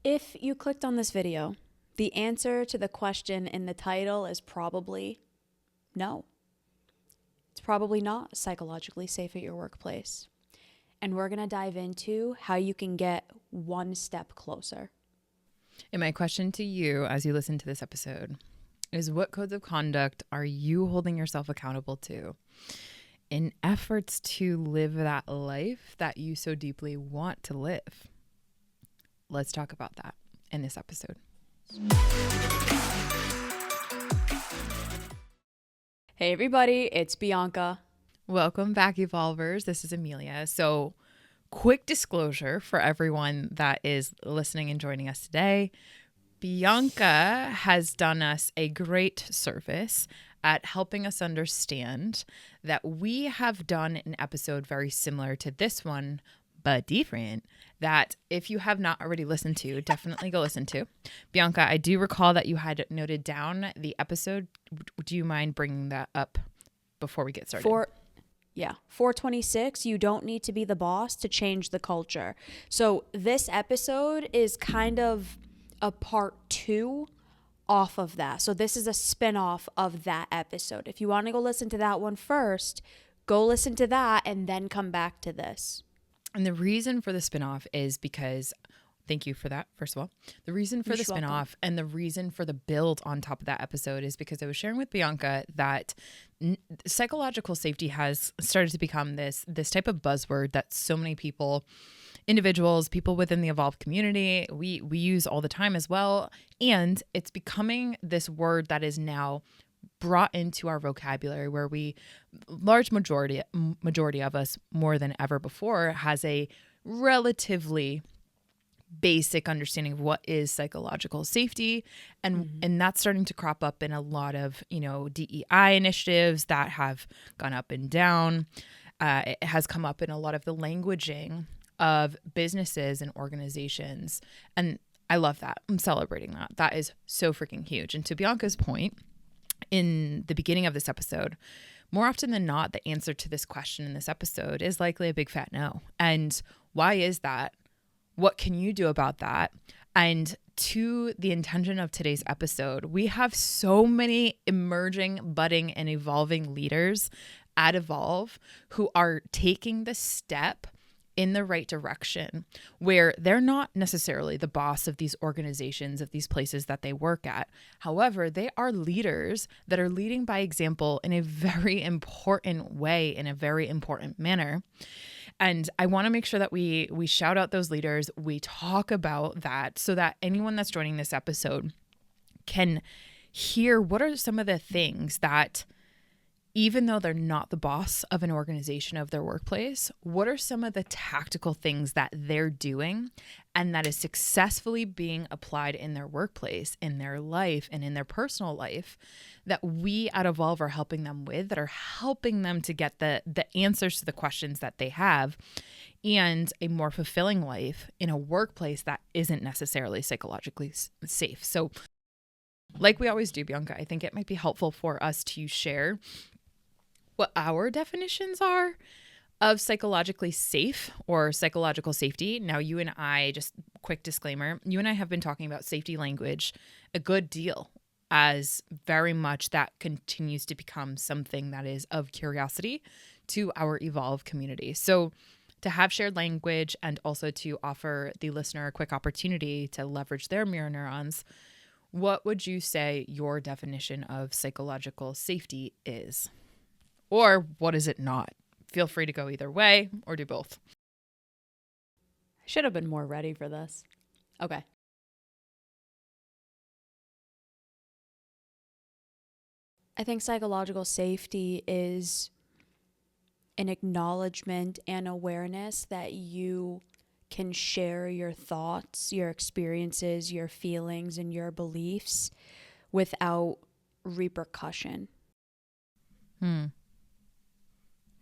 If you clicked on this video, the answer to the question in the title is probably no. It's probably not psychologically safe at your workplace. And we're going to dive into how you can get one step closer. And my question to you as you listen to this episode is, what codes of conduct are you holding yourself accountable to in efforts to live that life that you so deeply want to live? Let's talk about that in this episode. Hey everybody, it's Bianca. Welcome back, Evolvers. This is Emilia. So, quick disclosure for everyone that is listening and joining us today. Bianca has done us a great service at helping us understand that we have done an episode very similar to this one, but different, that if you have not already listened to, definitely go listen to. Bianca, I do recall that you had noted down the episode. Do you mind bringing that up before we get started? 426, you don't need to be the boss to change the culture. So this episode is kind of a part 2 off of that. So this is a spin-off of that episode. If you want to go listen to that one first, go listen to that and then come back to this. And the reason for the spinoff is because, thank you for that, first of all. The reason for the spinoff and the reason for the build on top of that episode is because I was sharing with Bianca that psychological safety has started to become this type of buzzword that so many people, individuals, people within the Evolve community, we use all the time as well. And it's becoming this word that is now brought into our vocabulary, where large majority of us, more than ever before, has a relatively basic understanding of what is psychological safety. And that's starting to crop up in a lot of, DEI initiatives that have gone up and down. It has come up in a lot of the languaging of businesses and organizations. And I love that. I'm celebrating that. That is so freaking huge. And to Bianca's point, in the beginning of this episode, more often than not, the answer to this question in this episode is likely a big fat no. And why is that? What can you do about that? And to the intention of today's episode, we have so many emerging, budding, and evolving leaders at Evolve who are taking the step in the right direction, where they're not necessarily the boss of these organizations, of these places that they work at. However, they are leaders that are leading by example in a very important way, in a very important manner. And I want to make sure that we shout out those leaders. We talk about that so that anyone that's joining this episode can hear what are some of the things that, even though they're not the boss of an organization, of their workplace, what are some of the tactical things that they're doing and that is successfully being applied in their workplace, in their life, and in their personal life that we at Evolve are helping them with, that are helping them to get the answers to the questions that they have and a more fulfilling life in a workplace that isn't necessarily psychologically safe. So like we always do, Bianca, I think it might be helpful for us to share what our definitions are of psychologically safe or psychological safety. Now, you and I, just quick disclaimer, you and I have been talking about safety language a good deal, as very much that continues to become something that is of curiosity to our Evolve community. So to have shared language and also to offer the listener a quick opportunity to leverage their mirror neurons, what would you say your definition of psychological safety is? Or what is it not? Feel free to go either way or do both. I should have been more ready for this. Okay. I think psychological safety is an acknowledgement and awareness that you can share your thoughts, your experiences, your feelings, and your beliefs without repercussion.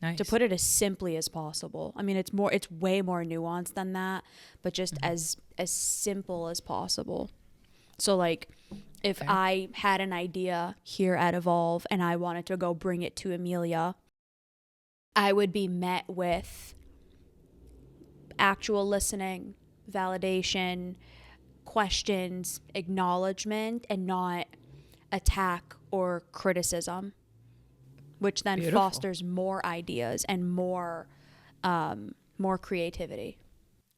Nice. To put it as simply as possible. I mean, it's way more nuanced than that, but just as simple as possible. So like if I had an idea here at Evolve and I wanted to go bring it to Emilia, I would be met with actual listening, validation, questions, acknowledgement, and not attack or criticism, which then Beautiful. fosters more ideas and more creativity.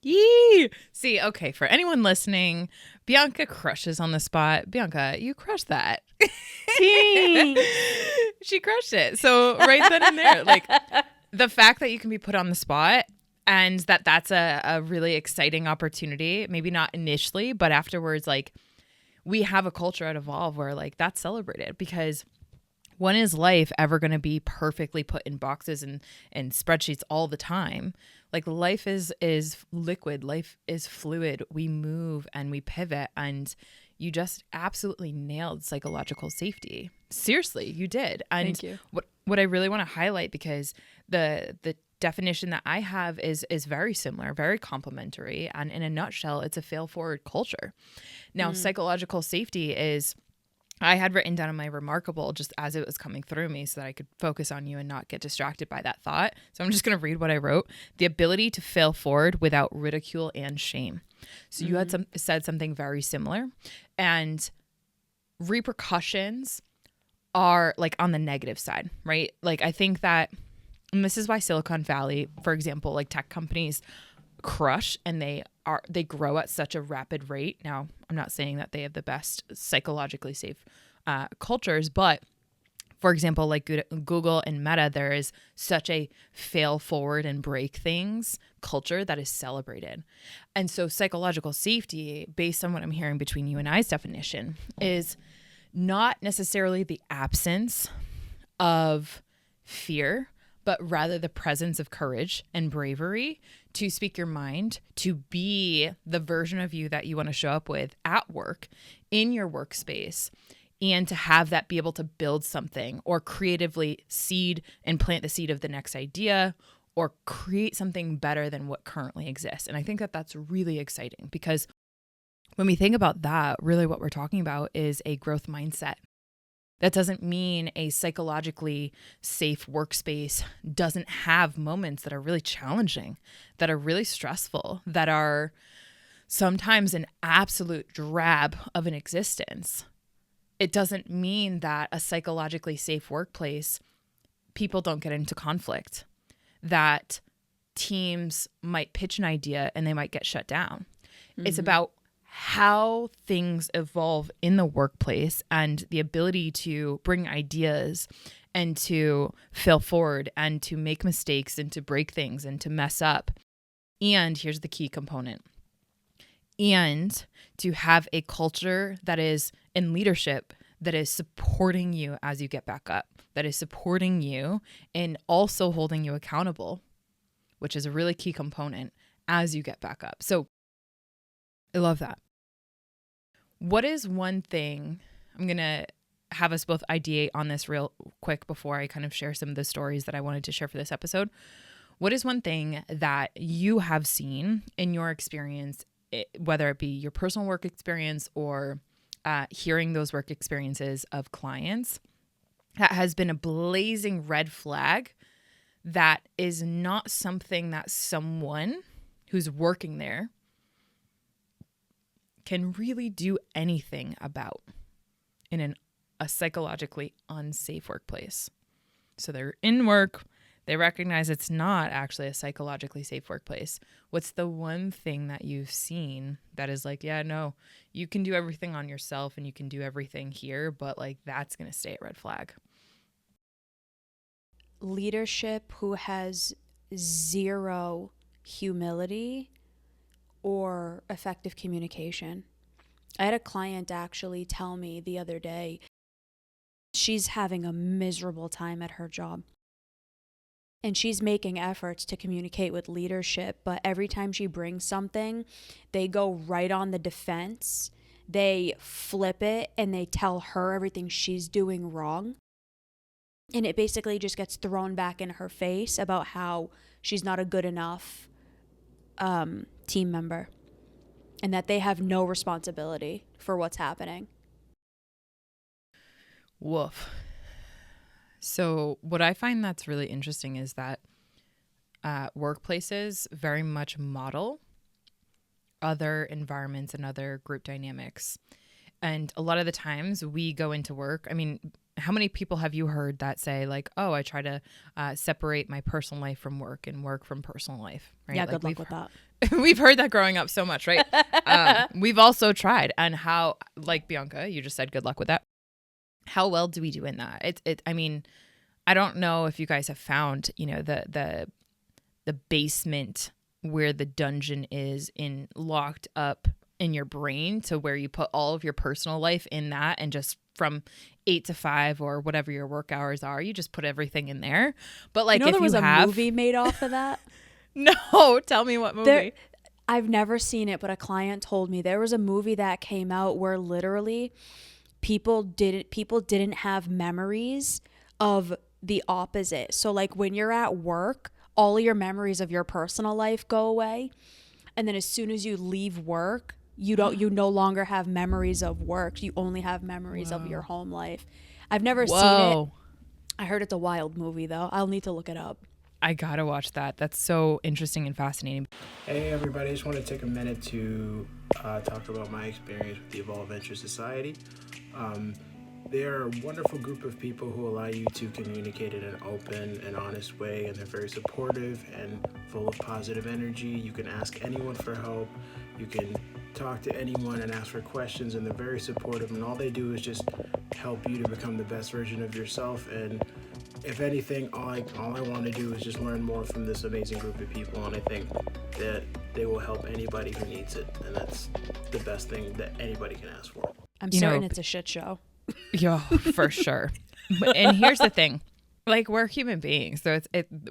Yee! See, okay, for anyone listening, Bianca crushes on the spot. Bianca, you crushed that. She crushed it. So right then and there, like the fact that you can be put on the spot and that's a really exciting opportunity, maybe not initially, but afterwards, like we have a culture at Evolve where like that's celebrated, because when is life ever going to be perfectly put in boxes and spreadsheets all the time? Like life is liquid. Life is fluid. We move and we pivot, and you just absolutely nailed psychological safety. Seriously, you did. And Thank you. What I really want to highlight, because the definition that I have is very similar, very complementary, and in a nutshell, it's a fail forward culture. Now, psychological safety is, I had written down in my remarkable just as it was coming through me so that I could focus on you and not get distracted by that thought. So I'm just going to read what I wrote. The ability to fail forward without ridicule and shame. So you had said something very similar, and repercussions are like on the negative side, right? Like I think that, and this is why Silicon Valley, for example, like tech companies crush, and they grow at such a rapid rate. Now, I'm not saying that they have the best psychologically safe cultures, but for example, like Google and Meta, there is such a fail forward and break things culture that is celebrated. And so psychological safety, based on what I'm hearing between you and I's definition, is not necessarily the absence of fear, but rather the presence of courage and bravery to speak your mind, to be the version of you that you want to show up with at work, in your workspace, and to have that be able to build something or creatively seed and plant the seed of the next idea or create something better than what currently exists. And I think that that's really exciting, because when we think about that, really what we're talking about is a growth mindset. That doesn't mean a psychologically safe workspace doesn't have moments that are really challenging, that are really stressful, that are sometimes an absolute drab of an existence. It doesn't mean that a psychologically safe workplace, people don't get into conflict, that teams might pitch an idea and they might get shut down. It's about how things evolve in the workplace and the ability to bring ideas and to fail forward and to make mistakes and to break things and to mess up. And here's the key component. And to have a culture that is in leadership that is supporting you as you get back up, that is supporting you and also holding you accountable, which is a really key component as you get back up. So I love that. What is one thing, I'm going to have us both ideate on this real quick before I kind of share some of the stories that I wanted to share for this episode. What is one thing that you have seen in your experience, whether it be your personal work experience or hearing those work experiences of clients, that has been a blazing red flag that is not something that someone who's working there can really do anything about in a psychologically unsafe workplace? So they're in work, they recognize it's not actually a psychologically safe workplace. What's the one thing that you've seen that is like, yeah, no, you can do everything on yourself and you can do everything here, but like that's going to stay a red flag? Leadership who has zero humility or effective communication. I had a client actually tell me the other day she's having a miserable time at her job. And she's making efforts to communicate with leadership, but every time she brings something, they go right on the defense. They flip it and they tell her everything she's doing wrong. And it basically just gets thrown back in her face about how she's not a good enough team member and that they have no responsibility for what's happening. Woof. So what I find that's really interesting is that workplaces very much model other environments and other group dynamics. And a lot of the times we go into work. I mean, how many people have you heard that say like, oh, I try to separate my personal life from work and work from personal life, right? Yeah, like good luck with that. We've heard that growing up so much, right? We've also tried. And how, like Bianca, you just said good luck with that. How well do we do in that? I mean, I don't know if you guys have found, the basement where the dungeon is in locked up in your brain, to where you put all of your personal life in that, and just from 8 to 5 or whatever your work hours are, you just put everything in there. But like, if there was you a movie made off of that. No, tell me what movie. I've never seen it, but a client told me there was a movie that came out where literally people didn't have memories of the opposite. So like when you're at work, all your memories of your personal life go away, and then as soon as you leave work, you no longer have memories of work. You only have memories of your home life. I've never seen it. I heard it's a wild movie though. I'll need to look it up. I gotta watch that. That's so interesting and fascinating. Hey everybody, I just want to take a minute to talk about my experience with the Evolve Venture Society. They're a wonderful group of people who allow you to communicate in an open and honest way, and they're very supportive and full of positive energy. You can ask anyone for help. You can talk to anyone and ask for questions, and they're very supportive, and all they do is just help you to become the best version of yourself. And if anything, all I want to do is just learn more from this amazing group of people, and I think that they will help anybody who needs it, and that's the best thing that anybody can ask for. I'm certain it's a shit show. Yeah, for sure. And here's the thing. Like, we're human beings, so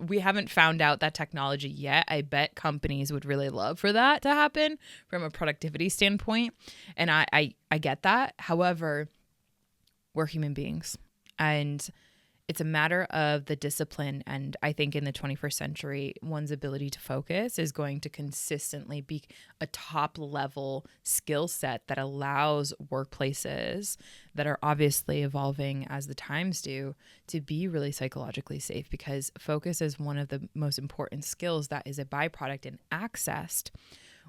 we haven't found out that technology yet. I bet companies would really love for that to happen from a productivity standpoint, and I get that. However, we're human beings, and it's a matter of the discipline. And I think in the 21st century, one's ability to focus is going to consistently be a top level skill set that allows workplaces that are obviously evolving as the times do to be really psychologically safe, because focus is one of the most important skills that is a byproduct and accessed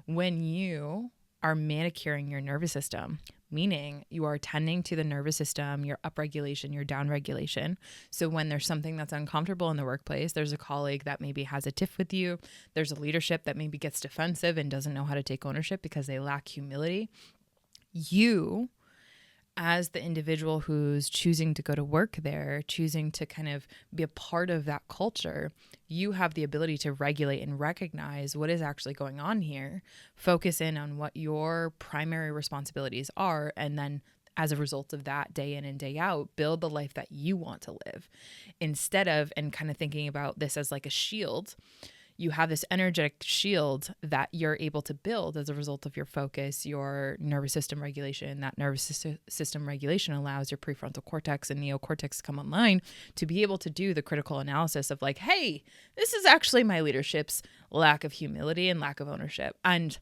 when you are manicuring your nervous system, meaning you are tending to the nervous system, your upregulation, your downregulation. So when there's something that's uncomfortable in the workplace, there's a colleague that maybe has a tiff with you, there's a leadership that maybe gets defensive and doesn't know how to take ownership because they lack humility. You, as the individual who's choosing to go to work there, choosing to kind of be a part of that culture, you have the ability to regulate and recognize what is actually going on here, focus in on what your primary responsibilities are, and then as a result of that, day in and day out, build the life that you want to live. Instead of, and kind of thinking about this as like a shield, you have this energetic shield that you're able to build as a result of your focus, your nervous system regulation. That nervous system regulation allows your prefrontal cortex and neocortex to come online to be able to do the critical analysis of like, hey, this is actually my leadership's lack of humility and lack of ownership. And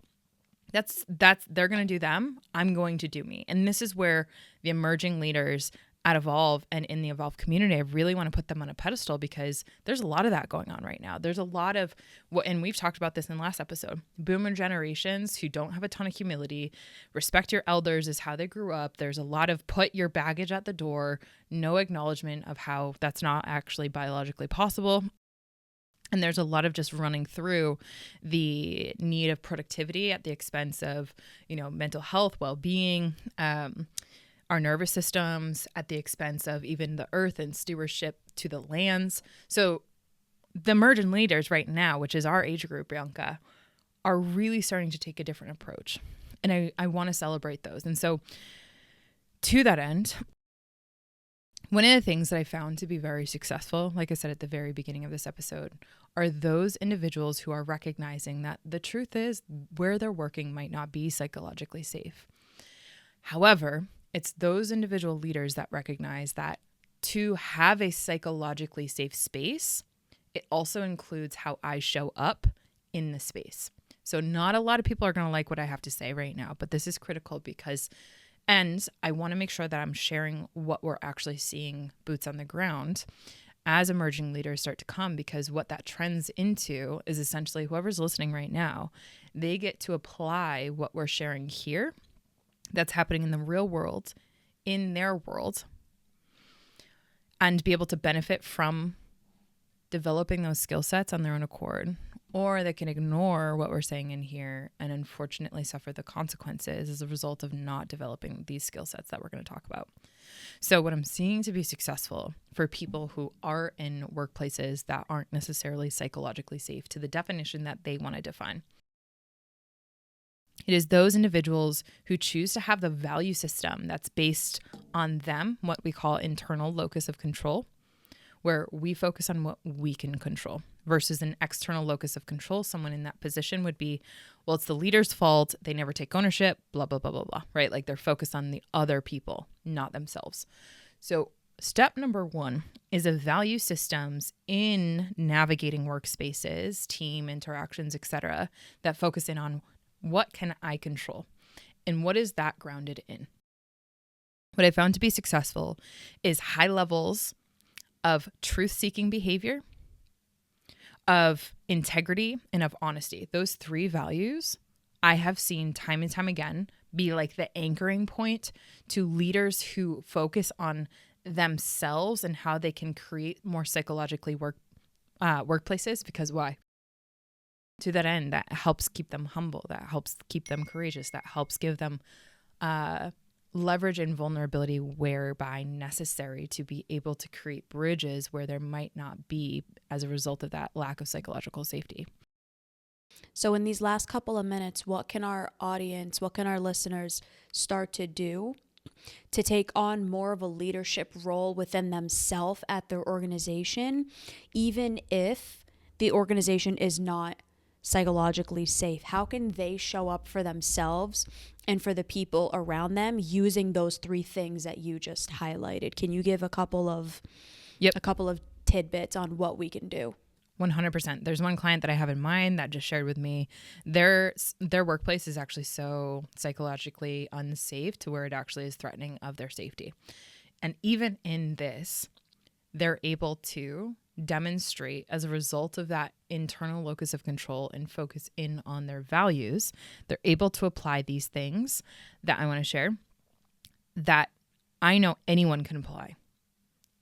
that's they're going to do them. I'm going to do me. And this is where the emerging leaders at Evolve and in the Evolve community, I really want to put them on a pedestal, because there's a lot of that going on right now. There's a lot of and we've talked about this in the last episode, boomer generations who don't have a ton of humility. Respect your elders is how they grew up. There's a lot of put your baggage at the door, no acknowledgement of how that's not actually biologically possible. And there's a lot of just running through the need of productivity at the expense of, mental health, well-being, our nervous systems, at the expense of even the earth and stewardship to the lands. So the emerging leaders right now, which is our age group, Bianca, are really starting to take a different approach. And I want to celebrate those. And so to that end, one of the things that I found to be very successful, like I said at the very beginning of this episode, are those individuals who are recognizing that the truth is where they're working might not be psychologically safe. However, it's those individual leaders that recognize that to have a psychologically safe space, it also includes how I show up in the space. So not a lot of people are going to like what I have to say right now, but this is critical because, and I want to make sure that I'm sharing what we're actually seeing boots on the ground. as emerging leaders start to come, because what that trends into is essentially whoever's listening right now, they get to apply what we're sharing here that's happening in the real world, in their world, and be able to benefit from developing those skill sets on their own accord. Or they can ignore what we're saying in here and unfortunately suffer the consequences as a result of not developing these skill sets that we're going to talk about. So what I'm seeing to be successful for people who are in workplaces that aren't necessarily psychologically safe to the definition that they want to define, it is those individuals who choose to have the value system that's based on them, what we call internal locus of control, where we focus on what we can control, versus an external locus of control. Someone in that position would be, well, it's the leader's fault. They never take ownership, blah, blah, blah, blah, blah, right? Like they're focused on the other people, not themselves. So step number 1 is a value systems in navigating workspaces, team interactions, etc., that focus in on what can I control and what is that grounded in. What I found to be successful is high levels of truth-seeking behavior, of integrity, and of honesty. Those 3 values I have seen time and time again be like the anchoring point to leaders who focus on themselves and how they can create more psychologically workplaces. Because why? To that end, that helps keep them humble, that helps keep them courageous, that helps give them leverage and vulnerability whereby necessary to be able to create bridges where there might not be as a result of that lack of psychological safety. So in these last couple of minutes, what can our audience, what can our listeners start to do to take on more of a leadership role within themselves at their organization, even if the organization is not psychologically safe? How can they show up for themselves and for the people around them using those 3 things that you just highlighted? Can you give a couple of tidbits on what we can do? 100%. There's one client that I have in mind that just shared with me their workplace is actually so psychologically unsafe to where it actually is threatening of their safety. And even in this, they're able to demonstrate, as a result of that internal locus of control and focus in on their values, they're able to apply these things that I want to share that I know anyone can apply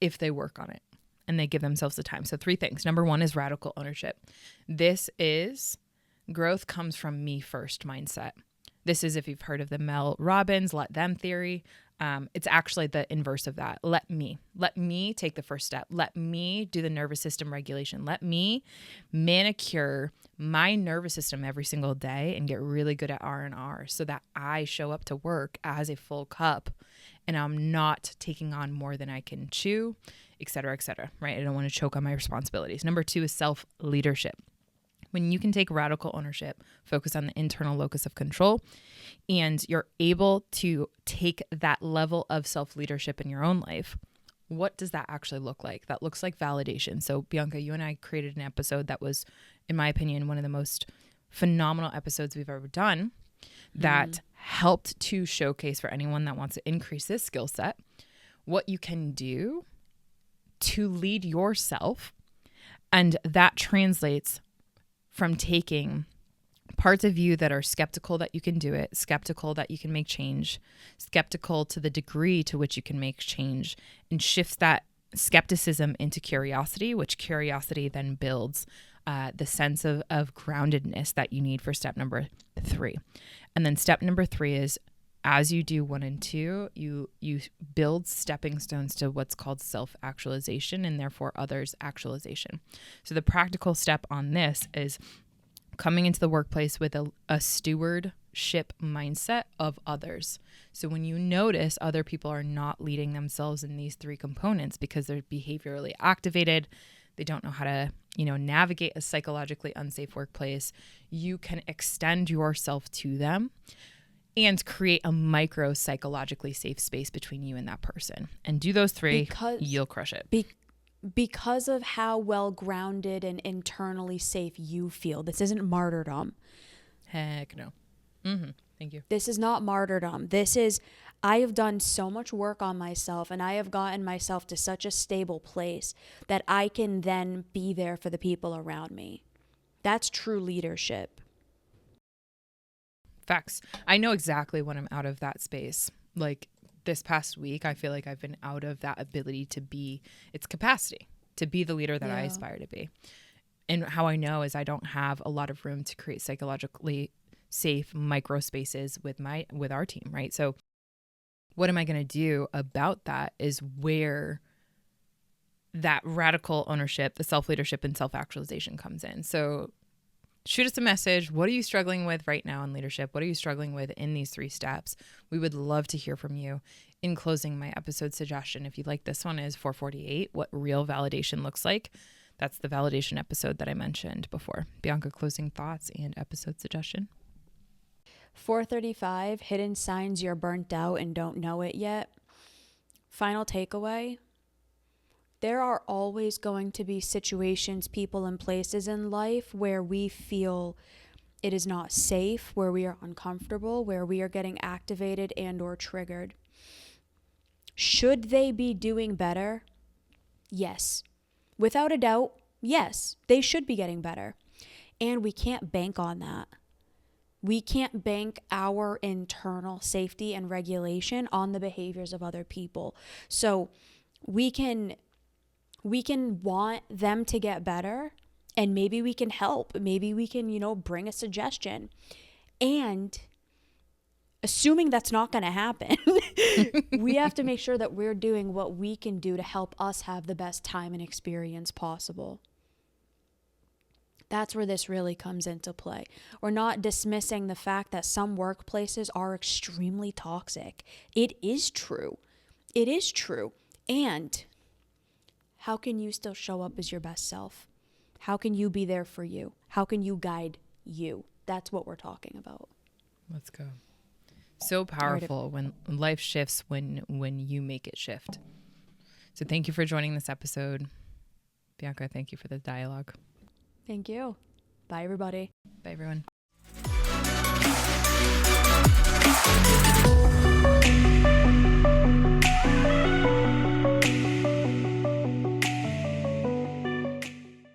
if they work on it and they give themselves the time. So 3 things. Number 1 is radical ownership. This is growth comes from me first mindset. This is, if you've heard of the Mel Robbins, let them theory. It's actually the inverse of that. Let me take the first step. Let me do the nervous system regulation. Let me manicure my nervous system every single day and get really good at R&R so that I show up to work as a full cup and I'm not taking on more than I can chew, et cetera, right? I don't want to choke on my responsibilities. Number 2 is self-leadership. When you can take radical ownership, focus on the internal locus of control, and you're able to take that level of self-leadership in your own life, what does that actually look like? That looks like validation. So Bianca, you and I created an episode that was, in my opinion, one of the most phenomenal episodes we've ever done that helped to showcase for anyone that wants to increase this skill set what you can do to lead yourself. And that translates from taking parts of you that are skeptical that you can do it, skeptical that you can make change, skeptical to the degree to which you can make change, and shifts that skepticism into curiosity, which curiosity then builds the sense of groundedness that you need for step number 3. And then step number 3 is, as you do 1 and 2, you build stepping stones to what's called self-actualization and therefore others' actualization. So the practical step on this is coming into the workplace with a stewardship mindset of others. So when you notice other people are not leading themselves in these 3 components because they're behaviorally activated, they don't know how to, navigate a psychologically unsafe workplace, you can extend yourself to them and create a micro psychologically safe space between you and that person. And do those 3, you'll crush it. Because of how well grounded and internally safe you feel. This isn't martyrdom. Heck no. Thank you. This is not martyrdom. This is, I have done so much work on myself, and I have gotten myself to such a stable place that I can then be there for the people around me. That's true leadership. Facts. I know exactly when I'm out of that space. Like this past week, I feel like I've been out of that ability to be, its capacity to be the leader that I aspire to be. And how I know is I don't have a lot of room to create psychologically safe micro spaces with our team, right? So what am I going to do about that is where that radical ownership, the self-leadership and self-actualization comes in. So shoot us a message. What are you struggling with right now in leadership? What are you struggling with in these 3 steps? We would love to hear from you. In closing, my episode suggestion, if you like this one, is 448, what real validation looks like. That's the validation episode that I mentioned before. Bianca, closing thoughts and episode suggestion. 435, hidden signs you're burnt out and don't know it yet. Final takeaway. There are always going to be situations, people, and places in life where we feel it is not safe, where we are uncomfortable, where we are getting activated and or triggered. Should they be doing better? Yes. Without a doubt, yes, they should be getting better. And we can't bank on that. We can't bank our internal safety and regulation on the behaviors of other people. So we can want them to get better, and maybe we can help. Maybe we can, bring a suggestion. And assuming that's not going to happen, we have to make sure that we're doing what we can do to help us have the best time and experience possible. That's where this really comes into play. We're not dismissing the fact that some workplaces are extremely toxic. It is true. It is true. And how can you still show up as your best self? How can you be there for you? How can you guide you? That's what we're talking about. Let's go. So powerful when life shifts, when you make it shift. So thank you for joining this episode. Bianca, thank you for the dialogue. Thank you. Bye, everybody. Bye, everyone.